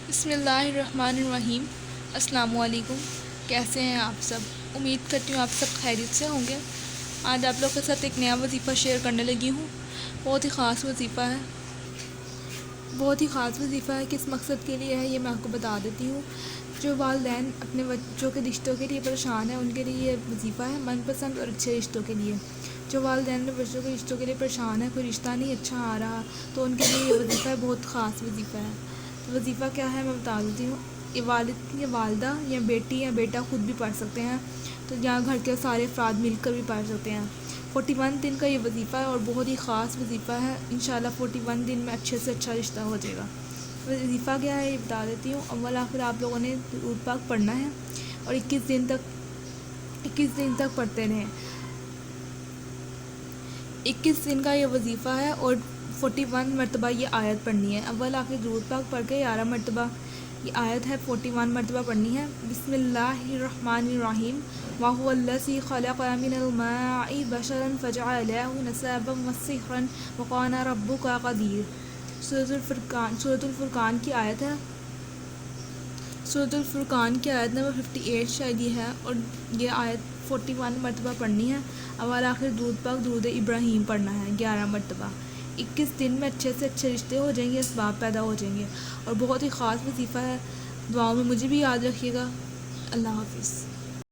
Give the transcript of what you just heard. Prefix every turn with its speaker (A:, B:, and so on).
A: بسم اللہ الرحمن الرحیم۔ السلام علیکم، کیسے ہیں آپ سب؟ امید کرتی ہوں آپ سب خیریت سے ہوں گے۔ آج آپ لوگ کے ساتھ ایک نیا وظیفہ شیئر کرنے لگی ہوں۔ بہت ہی خاص وظیفہ ہے۔ کس مقصد کے لیے ہے یہ میں آپ کو بتا دیتی ہوں۔ جو والدین اپنے بچوں کے رشتوں کے لیے پریشان ہیں ان کے لیے یہ وظیفہ ہے، من پسند اور اچھے رشتوں کے لیے۔ جو والدین اپنے بچوں کے رشتوں کے لیے پریشان ہے، کوئی رشتہ نہیں اچھا آ رہا، تو ان کے لیے یہ وظیفہ بہت خاص وظیفہ ہے۔ تو وظیفہ کیا ہے میں بتا دیتی ہوں۔ یہ والد یا والدہ یا بیٹی یا بیٹا خود بھی پڑھ سکتے ہیں، تو یہاں گھر کے سارے افراد مل کر بھی پڑھ سکتے ہیں۔ 41 دن کا یہ وظیفہ ہے اور بہت ہی خاص وظیفہ ہے۔ انشاءاللہ 41 دن میں اچھے سے اچھا رشتہ ہو جائے گا۔ وظیفہ کیا ہے یہ بتا دیتی ہوں۔ اول آخر آپ لوگوں نے درود پاک پڑھنا ہے اور 21 دن تک پڑھتے رہیں۔ 21 دن کا یہ وظیفہ ہے اور 41 مرتبہ یہ آیت پڑھنی ہے۔ اول آخر درود پاک پڑھ کے 11 مرتبہ یہ آیت ہے 41 مرتبہ پڑھنی ہے۔ بسم اللہ الرحمن الرحیم۔ وَهُوَ الَّذِي خَلَقَ مِنَ الْمَاءِ بَشَرًا فَجَعَلَهُ نَسَبًا وَصِهْرًا وَكَانَ رَبُّكَ قَدِيرًا۔ سورۃ الفرقان کی آیت ہے۔ سورۃ الفرقان کی آیت نمبر 58 شاید یہ ہے، اور یہ آیت 41 مرتبہ پڑھنی ہے۔ اول آخر درود پاک درود ابراہیم پڑھنا ہے 11 مرتبہ۔ 21 دن میں اچھے سے اچھے رشتے ہو جائیں گے، اسباب پیدا ہو جائیں گے، اور بہت ہی خاص وظیفہ ہے۔ دعاؤں میں مجھے بھی یاد رکھیے گا۔ اللہ حافظ۔